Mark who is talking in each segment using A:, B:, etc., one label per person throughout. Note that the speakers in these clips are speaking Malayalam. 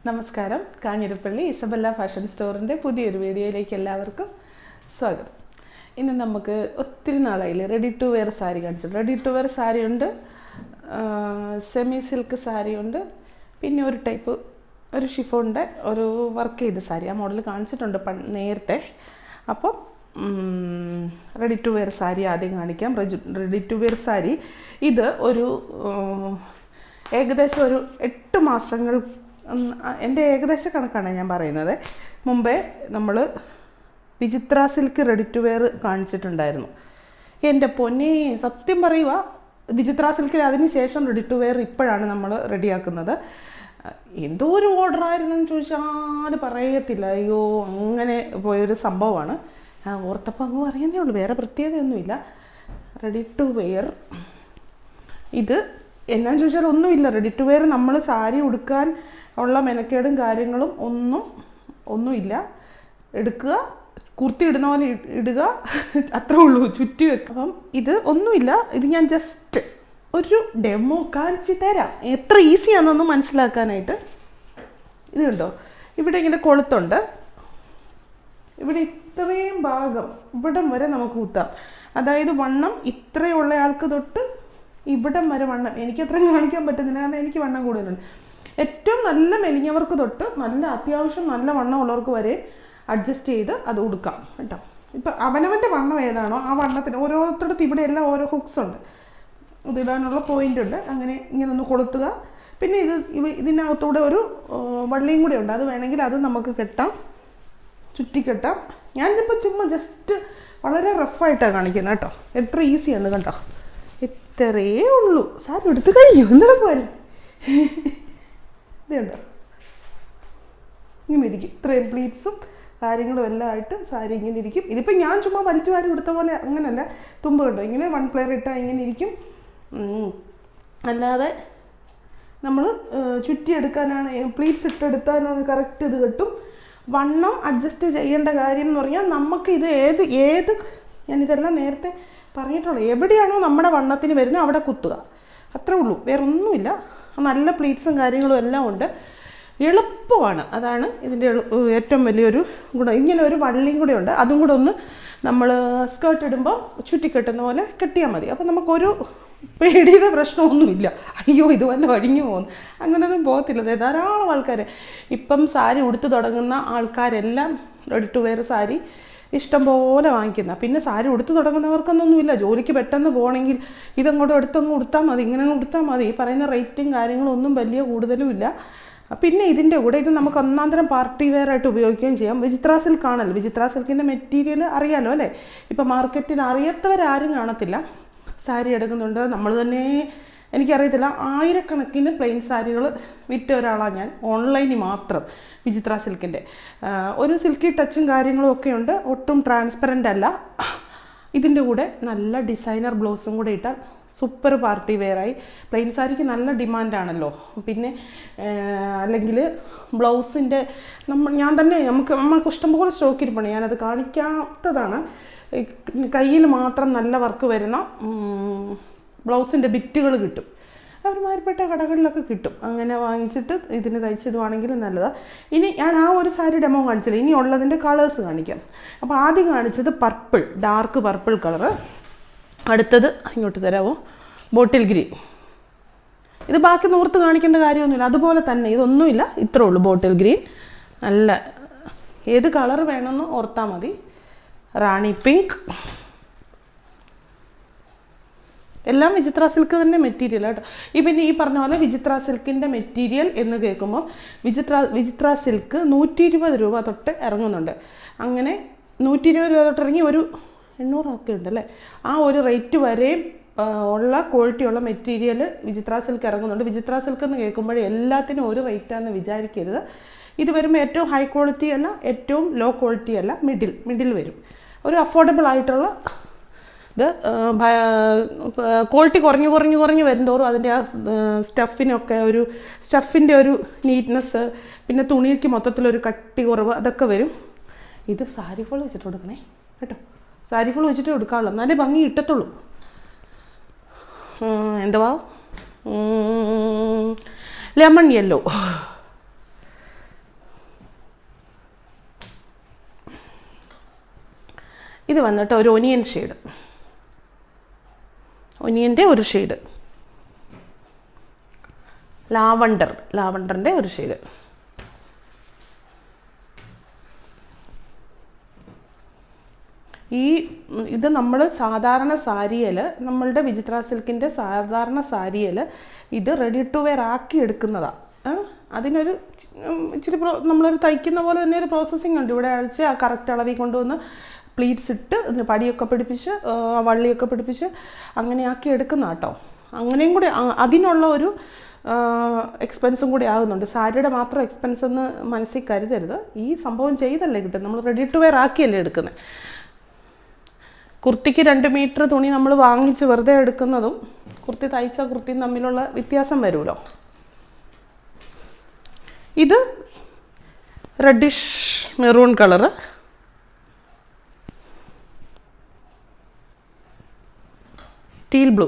A: നമസ്കാരം. കാഞ്ഞിരപ്പള്ളി ഇസബെല്ല ഫാഷൻ സ്റ്റോറിൻ്റെ പുതിയൊരു വീഡിയോയിലേക്ക് എല്ലാവർക്കും സ്വാഗതം. ഇന്ന് നമുക്ക് ഒത്തിരി നാളായില്ലേ റെഡി ടു വെയർ സാരി കാണിച്ചത്. റെഡി ടു വെയർ സാരി ഉണ്ട്, സെമി സിൽക്ക് സാരി ഉണ്ട്, പിന്നെ ഒരു ടൈപ്പ് ഒരു ഷിഫോണിൻ്റെ ഒരു വർക്ക് ചെയ്ത സാരി. ആ മോഡൽ കാണിച്ചിട്ടുണ്ട് നേരത്തെ. അപ്പം റെഡി ടു വെയർ സാരി ആദ്യം കാണിക്കാം. റെഡി ടു വെയർ സാരി ഇത് ഒരു ഏകദേശം ഒരു 8 മാസങ്ങൾ, എൻ്റെ ഏകദേശ കണക്കാണ് ഞാൻ പറയുന്നത്. മുമ്പേ നമ്മൾ വിചിത്ര സിൽക്ക് റെഡി ടു വെയർ കാണിച്ചിട്ടുണ്ടായിരുന്നു. എൻ്റെ പൊന്നെ, സത്യം പറയുക, വിചിത്ര സിൽക്കിൽ അതിന് ശേഷം റെഡി ടു വെയർ ഇപ്പോഴാണ് നമ്മൾ റെഡിയാക്കുന്നത്. എന്തോ ഒരു ഓർഡർ ആയിരുന്നെന്ന് ചോദിച്ചാൽ പറയത്തില്ല. അയ്യോ, അങ്ങനെ പോയൊരു സംഭവമാണ്. ഓർത്തപ്പോൾ അങ്ങ് പറയുന്നേ ഉള്ളൂ, വേറെ പ്രത്യേകതയൊന്നുമില്ല. റെഡി ടു വെയർ ഇത് എന്നാന്ന് ചോദിച്ചാൽ ഒന്നുമില്ല. റെഡി ടു വെയർ നമ്മൾ സാരി ഉടുക്കാൻ ഉള്ള മെനക്കേടും കാര്യങ്ങളും ഒന്നുമില്ല. എടുക്കുക, കുർത്തി ഇടുന്ന പോലെ ഇടുക, അത്രേ ഉള്ളൂ. ചുറ്റി വെക്കുക. അപ്പം ഇത് ഒന്നുമില്ല. ഇത് ഞാൻ ജസ്റ്റ് ഒരു ഡെമോ കാണിച്ച് തരാം, എത്ര ഈസിയാണെന്നൊന്ന് മനസ്സിലാക്കാനായിട്ട്. ഇത് കണ്ടോ, ഇവിടെ ഇങ്ങനെ കൊളുത്തുണ്ട്. ഇവിടെ ഇത്രയും ഭാഗം ഇവിടം വരെ നമുക്ക് കുത്താം. അതായത് വണ്ണം ഇത്രയുള്ള ആൾക്ക് തൊട്ട് ഇവിടം വരെ വണ്ണം. എനിക്ക് അത്രയും കാണിക്കാൻ പറ്റുന്നില്ല, കാരണം എനിക്ക് വണ്ണം കൂടുതലുണ്ട്. ഏറ്റവും നല്ല മെലിഞ്ഞവർക്ക് തൊട്ട് നല്ല അത്യാവശ്യം നല്ല വണ്ണം ഉള്ളവർക്ക് വരെ അഡ്ജസ്റ്റ് ചെയ്ത് അത് ഉടുക്കാം കേട്ടോ. ഇപ്പം അവനവൻ്റെ വണ്ണം ഏതാണോ ആ വണ്ണത്തിന് ഓരോരുത്തരുടെ ഇവിടെ എല്ലാം ഓരോ ഹുക്സ് ഉണ്ട്, ഇതിടാനുള്ള പോയിൻ്റ് ഉണ്ട്. അങ്ങനെ ഇങ്ങനെ ഒന്ന് കൊളുത്തുക. പിന്നെ ഇതിനകത്തൂടെ ഒരു വള്ളിയും കൂടെ ഉണ്ട്, അത് വേണമെങ്കിൽ അത് നമുക്ക് കെട്ടാം, ചുറ്റിക്കെട്ടാം. ഞാനിപ്പോൾ ചുമ്മാ ജസ്റ്റ് വളരെ റഫായിട്ടാണ് കാണിക്കുന്നത് കേട്ടോ. എത്ര ഈസിയാണ് കണ്ടോ, ഇത്രയേ ഉള്ളൂ. സാരി എടുത്ത് കഴിയും, എന്താണ് പോലെ ഇതുണ്ടോ, ഇങ്ങനെ ഇരിക്കും. ഇത്രയും പ്ലീറ്റ്സും കാര്യങ്ങളും എല്ലാം ആയിട്ട് സാരി ഇങ്ങനെ ഇരിക്കും. ഇതിപ്പോൾ ഞാൻ ചുമ്മാ വലിച്ചു വാരി കൊടുത്ത പോലെ അങ്ങനല്ല, തുമ്പ് കണ്ടോ, ഇങ്ങനെ 1 പ്ലെയർ ഇട്ടാൽ ഇങ്ങനെ ഇരിക്കും. അല്ലാതെ നമ്മൾ ചുറ്റിയെടുക്കാനാണ്, പ്ലീറ്റ്സ് ഇട്ടെടുത്താലാണ് കറക്റ്റ് ഇത് കിട്ടും. വണ്ണം അഡ്ജസ്റ്റ് ചെയ്യേണ്ട കാര്യം എന്ന് പറഞ്ഞാൽ നമുക്ക് ഇത് ഏത് ഞാനിതെല്ലാം നേരത്തെ പറഞ്ഞിട്ടുള്ളൂ, എവിടെയാണോ നമ്മുടെ വണ്ണത്തിന് വരുന്നത് അവിടെ കുത്തുക, അത്രേ ഉള്ളൂ, വേറെ ഒന്നുമില്ല. നല്ല പ്ലീറ്റ്സും കാര്യങ്ങളും എല്ലാം ഉണ്ട്, എളുപ്പമാണ്. അതാണ് ഇതിൻ്റെ ഏറ്റവും വലിയൊരു ഗുണം. ഇങ്ങനെ ഒരു വള്ളിയും കൂടെ ഉണ്ട്, അതും കൂടെ ഒന്ന് നമ്മൾ സ്കേർട്ട് ഇടുമ്പോൾ ചുറ്റിക്കെട്ടുന്ന പോലെ കെട്ടിയാൽ മതി. അപ്പം നമുക്കൊരു പേടിയുടെ പ്രശ്നമൊന്നുമില്ല. അയ്യോ ഇത് വല്ല അഴിഞ്ഞു പോകുന്നു, അങ്ങനെയൊന്നും പോകത്തില്ല. ധാരാളം ആൾക്കാർ ഇപ്പം സാരി ഉടുത്ത് തുടങ്ങുന്ന ആൾക്കാരെല്ലാം റെഡി ടു വെയർ സാരി ഇഷ്ടം പോലെ വാങ്ങിക്കുന്ന. പിന്നെ സാരി ഉടുത്ത് തുടങ്ങുന്നവർക്കൊന്നൊന്നുമില്ല, ജോലിക്ക് പെട്ടെന്ന് പോകണമെങ്കിൽ ഇതങ്ങോട്ട് എടുത്തങ്ങ് ഉടുത്താൽ മതി, ഇങ്ങനെ ഉടുത്താൽ മതി. ഈ പറയുന്ന റേറ്റും കാര്യങ്ങളും ഒന്നും വലിയ കൂടുതലും ഇല്ല. പിന്നെ ഇതിൻ്റെ കൂടെ ഇത് നമുക്ക് ഒന്നാന്തരം പാർട്ടി വെയർ ആയിട്ട് ഉപയോഗിക്കുകയും ചെയ്യാം. വിചിത്ര സിൽക്ക് ആണല്ലോ, വിചിത്ര സിൽക്കിൻ്റെ മെറ്റീരിയൽ അറിയാലോ അല്ലേ. ഇപ്പം മാർക്കറ്റിൽ അറിയാത്തവരാരും കാണത്തില്ല. സാരി എടുക്കുന്നുണ്ട്, നമ്മൾ തന്നെ എനിക്കറിയത്തില്ല, ആയിരക്കണക്കിന് പ്ലെയിൻ സാരികൾ വിറ്റ ഒരാളാണ് ഞാൻ, ഓൺലൈനിൽ മാത്രം. വിചിത്ര സിൽക്കിൻ്റെ ഒരു സിൽക്കി ടച്ചും കാര്യങ്ങളും ഒക്കെ ഉണ്ട്, ഒട്ടും ട്രാൻസ്പെറൻ്റ് അല്ല. ഇതിൻ്റെ കൂടെ നല്ല ഡിസൈനർ ബ്ലൗസും കൂടെ ഇട്ടാൽ സൂപ്പർ പാർട്ടി വെയറായി. പ്ലെയിൻ സാരിക്ക് നല്ല ഡിമാൻഡാണല്ലോ. പിന്നെ അല്ലെങ്കിൽ ബ്ലൗസിൻ്റെ ഞാൻ തന്നെ നമുക്ക് ഇഷ്ടംപോലെ സ്റ്റോക്ക് ഇരിപ്പുണ്ട്, ഞാനത് കാണിക്കാത്തതാണ്. കയ്യിൽ മാത്രം നല്ല വർക്ക് വരുന്ന ബ്ലൗസിൻ്റെ ബിറ്റുകൾ കിട്ടും, ഒരുമാതിരിപ്പെട്ട കടകളിലൊക്കെ കിട്ടും. അങ്ങനെ വാങ്ങിച്ചിട്ട് ഇതിന് തയ്ച്ചിടുവാണെങ്കിൽ നല്ലതാണ്. ഇനി ഞാൻ ആ ഒരു സാരി ഡെമോ കാണിച്ചില്ല, ഇനി ഉള്ളതിൻ്റെ കളേഴ്സ് കാണിക്കാം. അപ്പോൾ ആദ്യം കാണിച്ചത് പർപ്പിൾ, ഡാർക്ക് പർപ്പിൾ കളറ്. അടുത്തത് ഇങ്ങോട്ട് തരാമോ, ബോട്ടിൽ ഗ്രീൻ. ഇത് ബാക്കി നൂർത്ത് കാണിക്കേണ്ട കാര്യമൊന്നുമില്ല, അതുപോലെ തന്നെ ഇതൊന്നുമില്ല, ഇത്രേ ഉള്ളൂ. ബോട്ടിൽ ഗ്രീൻ, നല്ല ഏത് കളർ വേണമെന്ന് ഓർത്താൽ മതി. റാണി പിങ്ക്, എല്ലാം വിചിത്ര സിൽക്ക് തന്നെ മെറ്റീരിയൽ കേട്ടോ. പിന്നെ ഈ പറഞ്ഞ പോലെ വിചിത്ര സിൽക്കിൻ്റെ മെറ്റീരിയൽ എന്ന് കേൾക്കുമ്പോൾ വിചിത്ര സിൽക്ക് 120 രൂപ തൊട്ട് ഇറങ്ങുന്നുണ്ട്. അങ്ങനെ 120 രൂപ തൊട്ട് ഇറങ്ങി ഒരു 800 ഒക്കെ ഉണ്ടല്ലേ, ആ ഒരു റേറ്റ് വരെയും ഉള്ള ക്വാളിറ്റിയുള്ള മെറ്റീരിയൽ വിചിത്ര സിൽക്ക് ഇറങ്ങുന്നുണ്ട്. വിചിത്ര സിൽക്ക് എന്ന് കേൾക്കുമ്പോഴേ എല്ലാത്തിനും ഒരു റേറ്റാണെന്ന് വിചാരിക്കരുത്. ഇത് വരുമ്പോൾ ഏറ്റവും ഹൈ ക്വാളിറ്റി അല്ല, ഏറ്റവും ലോ ക്വാളിറ്റി അല്ല, മിഡിൽ വരും. ഒരു അഫോർഡബിൾ ആയിട്ടുള്ള ഇത്. ക്വാളിറ്റി കുറഞ്ഞു വരുന്നതോറും അതിൻ്റെ ആ സ്റ്റഫിൻ്റെ ഒരു നീറ്റ്നെസ്, പിന്നെ തുണിക്ക് മൊത്തത്തിലൊരു കട്ടി കുറവ്, അതൊക്കെ വരും. ഇത് സാരി ഫോൾ വെച്ചിട്ട് കൊടുക്കണേ കേട്ടോ, സാരി ഫോൾ വെച്ചിട്ട് കൊടുക്കാവുള്ളൂ, എന്നാലേ ഭംഗി കിട്ടത്തുള്ളൂ. എന്തുവാ ലെമൺ യെല്ലോ, ഇത് വന്നിട്ട് ഒരു ഒനിയൻ ഷെയ്ഡ്, ഒനിയൻ്റെ ഒരു ഷെയ്ഡ്, ലാവണ്ടറിൻ്റെ ഒരു ഷെയ്ഡ്. ഇത് നമ്മൾ സാധാരണ സാരിയിൽ, നമ്മളുടെ വിചിത്ര സിൽക്കിൻ്റെ സാധാരണ സാരിയിൽ ഇത് റെഡി ടു വെയർ ആക്കി എടുക്കുന്നതാണ്. അതിനൊരു ഇച്ചിരി നമ്മളൊരു തയ്ക്കുന്ന പോലെ തന്നെ ഒരു പ്രോസസ്സിങ് ഉണ്ട്. ഇവിടെ അഴിച്ച് ആ കറക്റ്റ് അളവിൽ കൊണ്ടുവന്ന് പ്ലീറ്റ്സ് ഇട്ട് അതിന് പടിയൊക്കെ പിടിപ്പിച്ച് വള്ളിയൊക്കെ പിടിപ്പിച്ച് അങ്ങനെ ആക്കി എടുക്കുന്ന കേട്ടോ. അങ്ങനെയും കൂടി അതിനുള്ള ഒരു എക്സ്പെൻസും കൂടി ആകുന്നുണ്ട്. സാരിയുടെ മാത്രം എക്സ്പെൻസ് എന്ന് മനസ്സിൽ കരുതരുത്. ഈ സംഭവം ചെയ്തല്ലേ കിട്ടും, നമ്മൾ റെഡി ടു വെയർ ആക്കിയല്ലേ എടുക്കുന്നത്. കുർത്തിക്ക് 2 മീറ്റർ തുണി നമ്മൾ വാങ്ങിച്ച് വെറുതെ എടുക്കുന്നതും കുർത്തി തയ്ച്ച കുർത്തിയും തമ്മിലുള്ള വ്യത്യാസം വരുമല്ലോ. ഇത് reddish maroon colour, teal blue,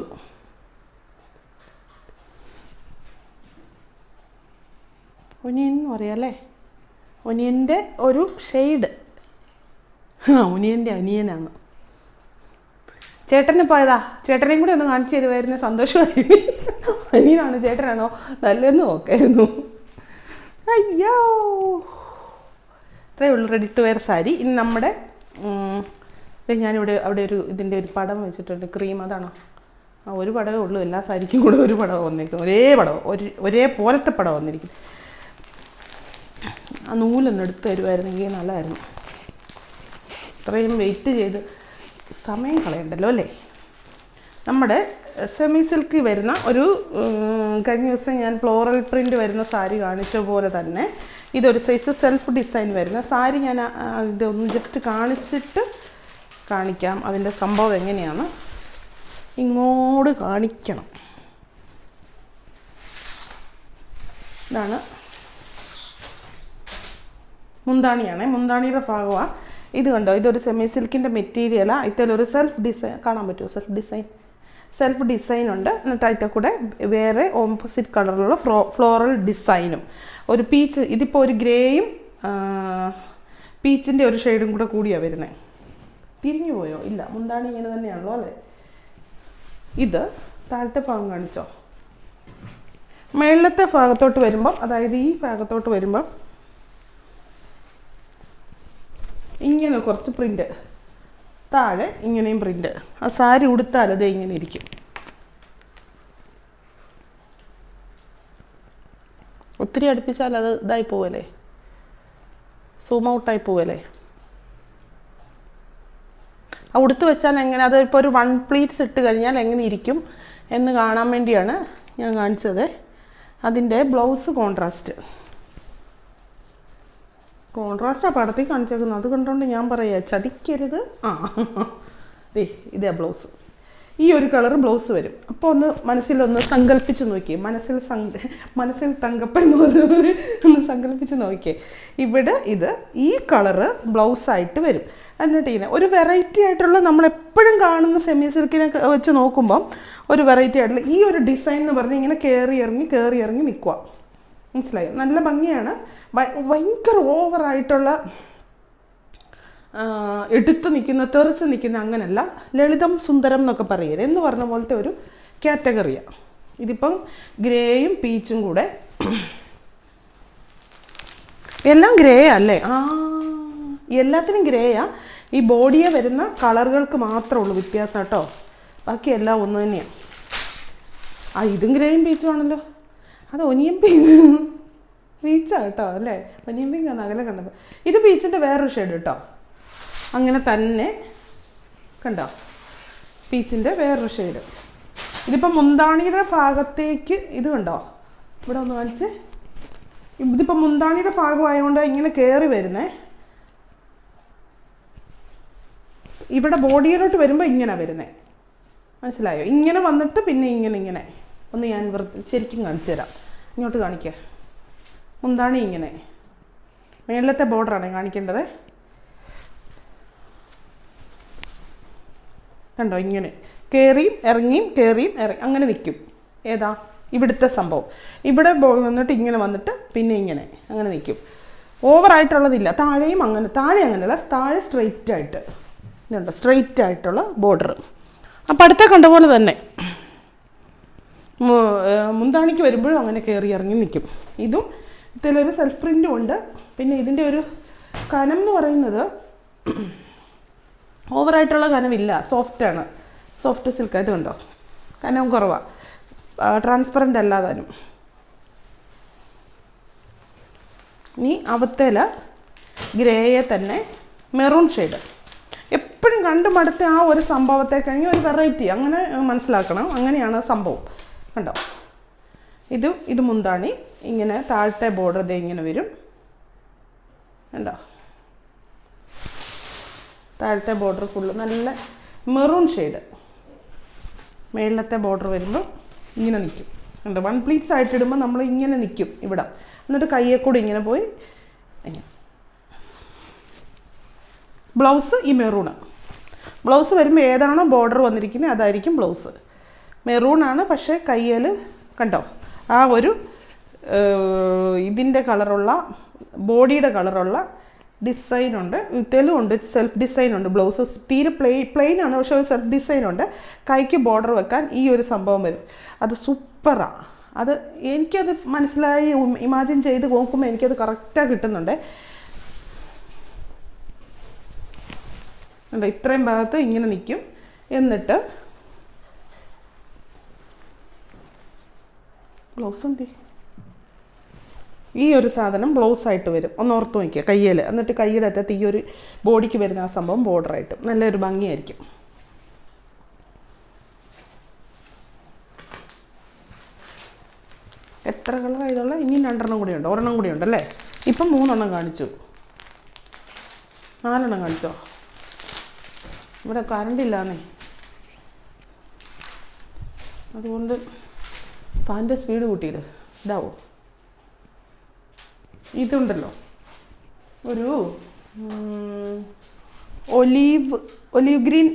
A: onion എന്ന് പറയാം അല്ലേ, ഒനിയൻ്റെ ഒരു ഷെയ്ഡ്. ഒനിയൻ്റെ അനിയനാണ്. ചേട്ടന് പോയതാ, ചേട്ടനെയും കൂടി ഒന്ന് കാണിച്ചു തരുമായിരുന്നു, സന്തോഷമായി. അനിയനാണോ ചേട്ടനാണോ നല്ലതെന്ന് നോക്കായിരുന്നു. അയ്യോ, ഇത്രയേ ഉള്ളൂ റെഡി ടു വെയർ സാരി. ഇനി നമ്മുടെ ഞാനിവിടെ അവിടെ ഒരു ഇതിൻ്റെ ഒരു പടം വെച്ചിട്ടുണ്ട്, ക്രീം, അതാണോ? ഒരു പടമേ ഉള്ളൂ, എല്ലാ സാരിക്കും കൂടെ ഒരു പടം വന്നിരിക്കുന്നു, ഒരേ പോലത്തെ പടം വന്നിരിക്കുന്നു. ആ നൂലൊന്ന് എടുത്ത് തരുമായിരുന്നെങ്കിൽ നല്ലതായിരുന്നു. ഇത്രയും വെയിറ്റ് ചെയ്ത് സമയം കളയണ്ടല്ലോ അല്ലേ. നമ്മുടെ സെമി സിൽക്ക് വരുന്ന ഒരു കഴിഞ്ഞ ദിവസം ഞാൻ ഫ്ലോറൽ പ്രിൻ്റ് വരുന്ന സാരി കാണിച്ച പോലെ തന്നെ ഇതൊരു സൈസ് സെൽഫ് ഡിസൈൻ വരുന്ന സാരി. ഞാൻ ഇതൊന്ന് ജസ്റ്റ് കാണിച്ചിട്ട് കാണിക്കാം അതിൻ്റെ സംഭവം എങ്ങനെയാണ്. ഇങ്ങോട്ട് കാണിക്കണം. ഇതാണ് മുന്താണിയാണേ, മുന്താണിയുടെ ഭാഗമാണ് ഇത്. കണ്ടോ, ഇതൊരു സെമി സിൽക്കിൻ്റെ മെറ്റീരിയലാണ്. ഇതിലൊരു സെൽഫ് ഡിസൈൻ കാണാൻ പറ്റുമോ? സെൽഫ് ഡിസൈൻ ഉണ്ട്. എന്നിട്ട് അതിൻ്റെ കൂടെ വേറെ ഓപ്പോസിറ്റ് കളറിലുള്ള ഫ്ലോറൽ ഡിസൈനും ഒരു പീച്ച്. ഇതിപ്പോൾ ഒരു ഗ്രേയും പീച്ചിൻ്റെ ഒരു ഷെയ്ഡും കൂടെ കൂടിയാണ് വരുന്നത്. തിരിഞ്ഞു പോയോ? ഇല്ല, മുന്താണി ഇങ്ങനെ തന്നെയാണല്ലോ അല്ലേ. ഇത് താഴത്തെ ഭാഗം കാണിച്ചോ. മേളത്തെ ഭാഗത്തോട്ട് വരുമ്പം, അതായത് ഈ ഭാഗത്തോട്ട് വരുമ്പം ഇങ്ങനെ കുറച്ച് പ്രിൻ്റ്, താഴെ ഇങ്ങനെയും പ്രിൻ്റ്. ആ സാരി ഉടുത്താൽ അത് ഇങ്ങനെ ഇരിക്കും. ഒത്തിരി അടുപ്പിച്ചാൽ അത് ഇതായി പോവല്ലേ, സൂം ഔട്ടായി പോവല്ലേ. ആ ഉടുത്ത് വെച്ചാൽ എങ്ങനെ, അത് ഇപ്പോൾ ഒരു 1 പ്ലീറ്റ്സ് ഇട്ട് കഴിഞ്ഞാൽ എങ്ങനെ ഇരിക്കും എന്ന് കാണാൻ വേണ്ടിയാണ് ഞാൻ കാണിച്ചത്. അതിൻ്റെ ബ്ലൗസ് കോൺട്രാസ്റ്റ് ആ പടത്തിൽ കാണിച്ചേക്കുന്നത്. അത് കണ്ടുകൊണ്ട് ഞാൻ പറയാം, ചതിക്കരുത്. ഇതേ ബ്ലൗസ്, ഈ ഒരു കളർ ബ്ലൗസ് വരും. അപ്പോൾ മനസ്സിലൊന്ന് സങ്കല്പിച്ച് നോക്കിയേ, മനസ്സിൽ തങ്കപ്പെന്ന് പറഞ്ഞ ഒന്ന് സങ്കല്പിച്ച് നോക്കിയേ. ഇവിടെ ഇത് ഈ കളറ് ബ്ലൗസായിട്ട് വരും. എന്നിട്ട് ഇങ്ങനെ ഒരു വെറൈറ്റി ആയിട്ടുള്ള, നമ്മളെപ്പോഴും കാണുന്ന സെമി സിൽക്കിനെ വെച്ച് നോക്കുമ്പം ഒരു വെറൈറ്റി ആയിട്ടുള്ള ഈ ഒരു ഡിസൈൻ എന്ന് പറഞ്ഞാൽ ഇങ്ങനെ കയറി ഇറങ്ങി നിൽക്കുക. മനസ്സിലായി? നല്ല ഭംഗിയാണ്. ഭയങ്കര ഓവറായിട്ടുള്ള എടുത്ത് നിൽക്കുന്ന, തെറിച്ച് നിൽക്കുന്ന അങ്ങനെയല്ല, ലളിതം സുന്ദരം എന്നൊക്കെ പറയരുത് എന്ന് പറഞ്ഞ പോലത്തെ ഒരു കാറ്റഗറിയാണ്. ഇതിപ്പം ഗ്രേയും പീച്ചും കൂടെ, എല്ലാം ഗ്രേ അല്ലേ? എല്ലാത്തിനും ഗ്രേയാണ്. ഈ ബോഡിയെ വരുന്ന കളറുകൾക്ക് മാത്രമേ ഉള്ളൂ വ്യത്യാസം കേട്ടോ, ബാക്കി എല്ലാം ഒന്ന് തന്നെയാണ്. ഇതും ഗ്രേയും പീച്ചും ആണല്ലോ. അത് ഒനിയൻ പീച്ചാണ് കേട്ടോ അല്ലേ, ഒനിയൻ പിങ്കാണ് അകലെ കണ്ടപ്പോൾ. ഇത് പീച്ചിൻ്റെ വേറൊരു ഷെയ്ഡ് കേട്ടോ. അങ്ങനെ തന്നെ കണ്ടോ, പീച്ചിൻ്റെ വേറൊരു ഷെയ്ഡ്. ഇതിപ്പോൾ മുന്താണിയുടെ ഭാഗത്തേക്ക് ഇത് കണ്ടോ, ഇവിടെ ഒന്ന് കാണിച്ച്. ഇതിപ്പോൾ മുന്താണിയുടെ ഭാഗമായതുകൊണ്ട് ഇങ്ങനെ കയറി വരുന്നേ. ഇവിടെ ബോഡിയിലോട്ട് വരുമ്പോൾ ഇങ്ങനെ വരുന്നേ, മനസ്സിലായോ? ഇങ്ങനെ വന്നിട്ട് പിന്നെ ഇങ്ങനെ ഒന്ന് ഞാൻ ശരിക്കും കാണിച്ചു തരാം. ഇങ്ങോട്ട് കാണിക്കുക. മുന്താണി ഇങ്ങനെ, മേളത്തെ ബോർഡറാണ് കാണിക്കേണ്ടത്. കണ്ടോ, ഇങ്ങനെ കയറിയും ഇറങ്ങിയും അങ്ങനെ നിൽക്കും. ഏതാ ഇവിടുത്തെ സംഭവം? ഇവിടെ വന്നിട്ട് ഇങ്ങനെ വന്നിട്ട് പിന്നെ ഇങ്ങനെ അങ്ങനെ നിൽക്കും. ഓവറായിട്ടുള്ളതില്ല. താഴെയും അങ്ങനെ, താഴെ അങ്ങനെയല്ല, താഴെ സ്ട്രെയിറ്റ് ആയിട്ട് ഇതുണ്ട് സ്ട്രെയിറ്റ് ആയിട്ടുള്ള ബോർഡർ. അപ്പം അടുത്ത കണ്ട പോലെ തന്നെ മുന്താണിക്ക് വരുമ്പോഴും അങ്ങനെ കയറി ഇറങ്ങി നിൽക്കും. ഇതും ഇതിലൊരു സെൽഫ് പ്രിൻറ്റും ഉണ്ട്. പിന്നെ ഇതിൻ്റെ ഒരു കനം എന്ന് പറയുന്നത് ഓവറായിട്ടുള്ള കനമില്ല, സോഫ്റ്റാണ്, സോഫ്റ്റ് സിൽക്ക്. ഇത് കണ്ടോ, കനം കുറവാണ്, ട്രാൻസ്പെറൻ്റ് അല്ലാതാനും. ഇനി അവത്തേല ഗ്രേയെ തന്നെ മെറൂൺ ഷെയ്ഡ്. എപ്പോഴും കണ്ടു മടുത്ത ആ ഒരു സംഭവത്തെ കഴിഞ്ഞ് ഒരു വെറൈറ്റി അങ്ങനെ മനസ്സിലാക്കണം. അങ്ങനെയാണ് സംഭവം. കണ്ടോ, ഇത് മുന്താണി. ഇങ്ങനെ താഴത്തെ ബോർഡർ ദേ ഇങ്ങനെ വരും. കണ്ടോ, താഴത്തെ ബോർഡർ ഫുള്ള് നല്ല മെറൂൺ ഷെയ്ഡ്. മേളിലത്തെ ബോർഡർ വരുമ്പോൾ ഇങ്ങനെ നിൽക്കും. കണ്ടോ, 1 പ്ലീറ്റ്സ് ആയിട്ട് ഇടുമ്പോൾ നമ്മൾ ഇങ്ങനെ നിൽക്കും ഇവിടെ. എന്നിട്ട് കയ്യെ കൂടി ഇങ്ങനെ പോയി ഇങ്ങനെ. ബ്ലൗസ് ഈ മെറൂണ്. ബ്ലൗസ് വരുമ്പോൾ ഏതാണോ ബോർഡർ വന്നിരിക്കുന്നത് അതായിരിക്കും ബ്ലൗസ്. മെറൂണാണ്, പക്ഷേ കയ്യിൽ കണ്ടോ ആ ഒരു ഇതിൻ്റെ കളറുള്ള ബോഡിയുടെ കളറുള്ള ഡിസൈനുണ്ട്. തെലുണ്ട്, സെൽഫ് ഡിസൈനുണ്ട്. ബ്ലൗസ് തീരെ പ്ലെയിനാണ്, പക്ഷേ ഒരു സെൽഫ് ഡിസൈനുണ്ട്. കൈക്ക് ബോർഡർ വെക്കാൻ ഈ ഒരു സംഭവം വരും. അത് സൂപ്പറാണ്. അത് എനിക്കത് മനസ്സിലായി ഇമാജിൻ ചെയ്ത് നോക്കുമ്പോൾ എനിക്കത് കറക്റ്റാಗಿ കിട്ടുന്നുണ്ട്. കണ്ടോ, ഇത്രയും ഭാഗത്ത് ഇങ്ങനെ നിൽക്കും. എന്നിട്ട് ബ്ലൗസ് എന്തി ഈ ഒരു സാധനം ബ്ലൗസായിട്ട് വരും. ഒന്ന് ഓർത്ത് നോക്കിക്കുക കയ്യിൽ. എന്നിട്ട് കയ്യുടെ അറ്റത്ത് ഈ ഒരു ബോഡിക്ക് വരുന്ന ആ സംഭവം ബോർഡറായിട്ട് നല്ലൊരു ഭംഗിയായിരിക്കും. എത്ര കളറായതുള്ള? ഇനിയും 2 കൂടി ഉണ്ട്, 1 കൂടി ഉണ്ടല്ലേ. ഇപ്പം 3 കാണിച്ചു, 4 കാണിച്ചോ? ഇവിടെ കറണ്ട് ഇല്ലാന്നേ, അതുകൊണ്ട് ഫാൻ്റെ സ്പീഡ് കൂട്ടിയിട്ട് ഇതാവോ. ഇതുണ്ടല്ലോ ഒരു ഒലീവ് ഗ്രീൻ,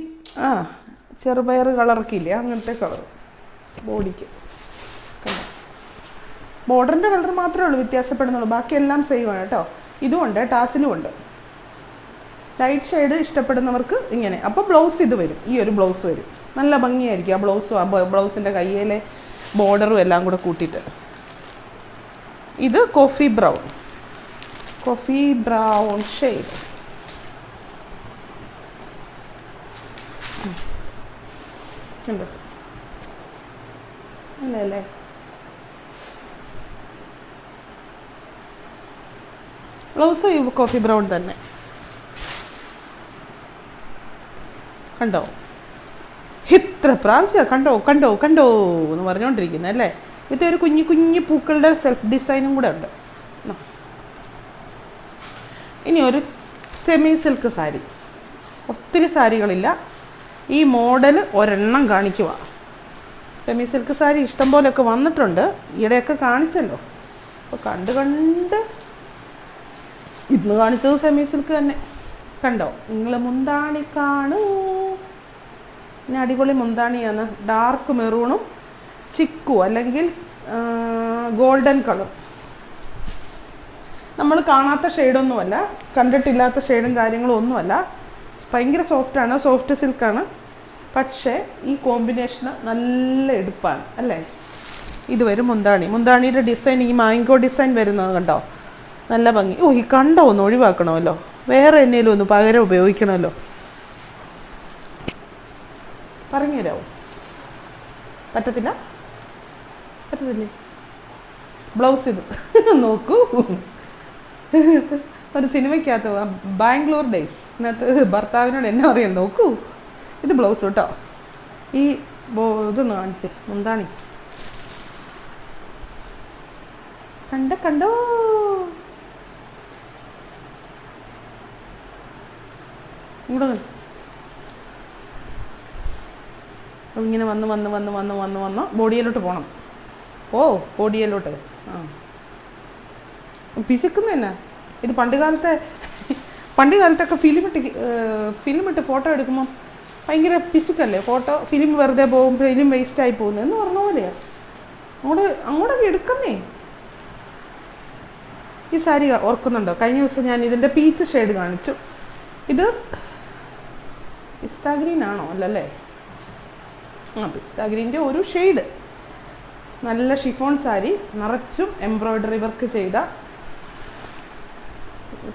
A: ചെറുപയർ കളറൊക്കെ ഇല്ലേ, അങ്ങനത്തെ കളർ ബോഡിക്ക്. ബോർഡറിൻ്റെ കളർ മാത്രമേ ഉള്ളൂ വ്യത്യാസപ്പെടുന്നുള്ളൂ, ബാക്കിയെല്ലാം സെയിം ആണ് കേട്ടോ. ഇതുമുണ്ട്, ടാസിലും ഉണ്ട്. ലൈറ്റ് ഷെയ്ഡ് ഇഷ്ടപ്പെടുന്നവർക്ക് ഇങ്ങനെ. അപ്പോൾ ബ്ലൗസ് ഇത് വരും, ഈ ഒരു ബ്ലൗസ് വരും. നല്ല ഭംഗിയായിരിക്കും ആ ബ്ലൗസും ആ ബ്ലൗസിൻ്റെ കയ്യിലെ ബോർഡറും എല്ലാം കൂടെ കൂട്ടിയിട്ട്. ഇത് കോഫി ബ്രൗൺ ഷെയ്ഡ്. കണ്ടോ, അല്ലേ? ബ്ലൗസ് കോഫി ബ്രൗൺ തന്നെ. കണ്ടോ, ഇത്ര പ്രാവശ്യം കണ്ടോ എന്ന് പറഞ്ഞുകൊണ്ടിരിക്കുന്നത് അല്ലേ. ഇത് ഒരു കുഞ്ഞു പൂക്കളുടെ സെൽഫ് ഡിസൈനും കൂടെ ഉണ്ട്. ഇനി ഒരു സെമി സിൽക്ക് സാരി. ഒത്തിരി സാരികളില്ല, ഈ മോഡൽ ഒരെണ്ണം കാണിക്കുക. സെമി സിൽക്ക് സാരി ഇഷ്ടം പോലെയൊക്കെ വന്നിട്ടുണ്ട്, ഈയിടെയൊക്കെ കാണിച്ചല്ലോ. അപ്പോൾ കണ്ട് ഇന്ന് കാണിച്ചത് സെമി സിൽക്ക് തന്നെ. കണ്ടോ, നിങ്ങൾ മുന്താണി കാണൂ. പിന്നെ അടിപൊളി മുന്താണിയാണ്. ഡാർക്ക് മെറൂണും ചിക്കു അല്ലെങ്കിൽ ഗോൾഡൻ കളർ. നമ്മൾ കാണാത്ത ഷെയ്ഡൊന്നുമല്ല, കണ്ടിട്ടില്ലാത്ത ഷെയ്ഡും കാര്യങ്ങളും ഒന്നുമല്ല. ഭയങ്കര സോഫ്റ്റാണ്, സോഫ്റ്റ് സിൽക്കാണ്. പക്ഷേ ഈ കോമ്പിനേഷന് നല്ല എടുപ്പാണ് അല്ലേ. ഇത് വരും മുന്താണിയുടെ ഡിസൈൻ, ഈ മാംഗോ ഡിസൈൻ വരുന്നത് കണ്ടോ, നല്ല ഭംഗി. ഈ കണ്ടോ ഒന്ന് ഒഴിവാക്കണമല്ലോ, വേറെ എന്നേലും ഒന്ന് പകരം ഉപയോഗിക്കണമല്ലോ. പറഞ്ഞു തരാമോ? പറ്റത്തില്ലേ? ബ്ലൗസ് ഇത് നോക്കൂ. ഒരു സിനിമയ്ക്കകത്ത് ബാംഗ്ലൂർ ഡേയ്സ് ഇതിനകത്ത് ഭർത്താവിനോട് എന്നാ പറയാൻ, നോക്കൂ ഇത് ബ്ലൗസ് കേട്ടോ. ഈ ഇതൊന്ന് കാണിച്ച് മുന്താണി കണ്ടോ. ഇവിടെ ഇങ്ങനെ വന്ന് ബോഡിയിലോട്ട് പോകണം. ബോഡിയിലോട്ട് പിശുക്കുന്ന തന്നെ. ഇത് പണ്ട് കാലത്തൊക്കെ ഫിലിമിട്ട് ഫോട്ടോ എടുക്കുമ്പം ഭയങ്കര പിശുക്കല്ലേ. ഫിലിം വെറുതെ പോകും, ഫിലിം വേസ്റ്റായി പോകുന്നു എന്ന് പറഞ്ഞ പോലെയാണ്. അങ്ങോട്ടൊക്കെ എടുക്കുന്നേ. ഈ സാരി ഓർക്കുന്നുണ്ടോ? കഴിഞ്ഞ ദിവസം ഞാൻ ഇതിൻ്റെ പീച്ച് ഷെയ്ഡ് കാണിച്ചു. ഇത് പിസ്ത ഗ്രീൻ ആണോ? അല്ലല്ലേ, പിസ്ത ഗ്രീൻ്റെ ഒരു ഷെയ്ഡ്. നല്ല ഷിഫോൺ സാരി, നിറച്ചും എംബ്രോയ്ഡറി വർക്ക് ചെയ്ത,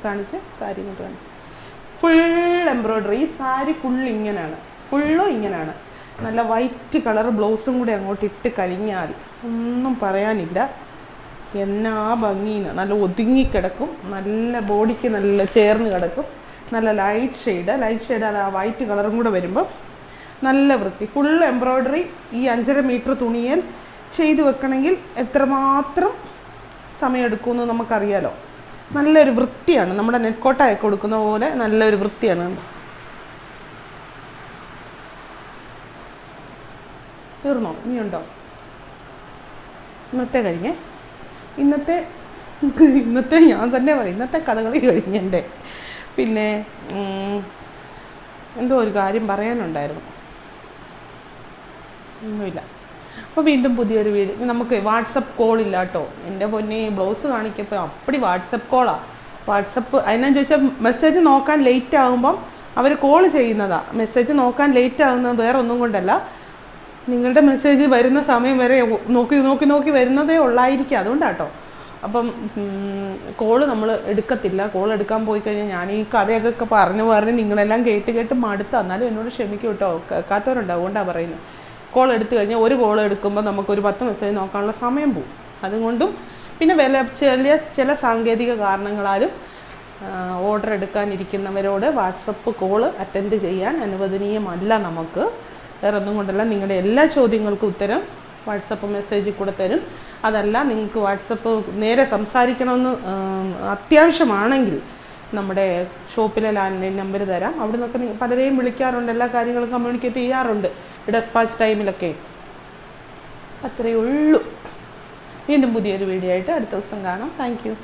A: കാണിച്ച് സാരി ഇങ്ങോട്ട് കാണിച്ച്, ഫുൾ എംബ്രോയ്ഡറി. ഈ സാരി ഇങ്ങനെയാണ്, ഫുള്ളും ഇങ്ങനെയാണ്. നല്ല വൈറ്റ് കളർ ബ്ലൗസും കൂടി അങ്ങോട്ട് ഇട്ട് കഴിഞ്ഞാൽ ഒന്നും പറയാനില്ല. എന്നാ ഭംഗിന്ന്, നല്ല ഒതുങ്ങിക്കിടക്കും, നല്ല ബോഡിക്ക് നല്ല ചേർന്ന് കിടക്കും. നല്ല ലൈറ്റ് ഷെയ്ഡ് ആ വൈറ്റ് കളറും കൂടെ വരുമ്പോൾ നല്ല വൃത്തി. ഫുൾ എംബ്രോയ്ഡറി ഈ 5.5 മീറ്റർ തുണിയിൽ ചെയ്ത് വെക്കണമെങ്കിൽ എത്രമാത്രം സമയമെടുക്കുമെന്ന് നമുക്കറിയാലോ. നല്ലൊരു വൃത്തിയാണ്, നമ്മുടെ നെറ്റ്കോട്ടായൊക്കെ കൊടുക്കുന്ന പോലെ നല്ലൊരു വൃത്തിയാണ്. തീർന്നോ? ഇനിയുണ്ടോ? ഇന്നത്തെ കഴിഞ്ഞേ. ഇന്നത്തെ ഞാൻ തന്നെ പറയും, ഇന്നത്തെ കഥകളി കഴിഞ്ഞെൻ്റെ. പിന്നെ എന്തോ ഒരു കാര്യം പറയാനുണ്ടായിരുന്നു, ഒന്നുമില്ല. അപ്പോൾ വീണ്ടും പുതിയൊരു വീഡിയോ. നമുക്ക് വാട്സപ്പ് കോളില്ല കേട്ടോ എൻ്റെ പൊന്നെ. ബ്ലൗസ് കാണിക്കപ്പോൾ അപ്പടി വാട്സപ്പ് കോളാണ്. വാട്സപ്പ് അതിനെന്ന് ചോദിച്ചാൽ മെസ്സേജ് നോക്കാൻ ലേറ്റ് ആകുമ്പം അവർ കോൾ ചെയ്യുന്നതാണ്. മെസ്സേജ് നോക്കാൻ ലേറ്റ് ആകുന്നത് വേറെ ഒന്നും കൊണ്ടല്ല, നിങ്ങളുടെ മെസ്സേജ് വരുന്ന സമയം വരെ നോക്കി വരുന്നതേ ഉള്ളായിരിക്കും, അതുകൊണ്ടാട്ടോ. അപ്പം കോള് നമ്മൾ എടുക്കത്തില്ല. കോൾ എടുക്കാൻ പോയി കഴിഞ്ഞാൽ ഞാൻ ഈ കഥയൊക്കെ പറഞ്ഞ് നിങ്ങളെല്ലാം കേട്ട് മടുത്ത. എന്നാലും എന്നോട് ക്ഷമിക്കും കേട്ടോ, കേൾക്കാത്തവരുണ്ട്, അതുകൊണ്ടാണ് പറയുന്നത്. കോൾ എടുത്തു കഴിഞ്ഞാൽ ഒരു കോൾ എടുക്കുമ്പോൾ നമുക്കൊരു 10 മെസ്സേജ് നോക്കാനുള്ള സമയം പോകും. അതുകൊണ്ടും പിന്നെ ചില സാങ്കേതിക കാരണങ്ങളാലും ഓർഡർ എടുക്കാനിരിക്കുന്നവരോട് വാട്സപ്പ് കോള് അറ്റൻഡ് ചെയ്യാൻ അനുവദനീയമല്ല നമുക്ക്. വേറെ ഒന്നും കൊണ്ടല്ല, നിങ്ങളുടെ എല്ലാ ചോദ്യങ്ങൾക്കും ഉത്തരം വാട്സപ്പ് മെസ്സേജിൽ കൂടെ തരും. അതല്ല, നിങ്ങൾക്ക് വാട്സപ്പ് നേരെ സംസാരിക്കണമെന്ന് അത്യാവശ്യമാണെങ്കിൽ നമ്മുടെ ഷോപ്പിലെ ലാൻഡ്ലൈൻ നമ്പർ തരാം. അവിടെ നിന്നൊക്കെ പലരെയും വിളിക്കാറുണ്ട്, എല്ലാ കാര്യങ്ങളും കമ്മ്യൂണിക്കേറ്റ് ചെയ്യാറുണ്ട് ഡെസ്പാച്ച് ടൈമിലൊക്കെ. അത്രയേ ഉള്ളൂ. വീണ്ടും പുതിയൊരു വീഡിയോ ആയിട്ട് അടുത്ത ദിവസം കാണാം. Thank you.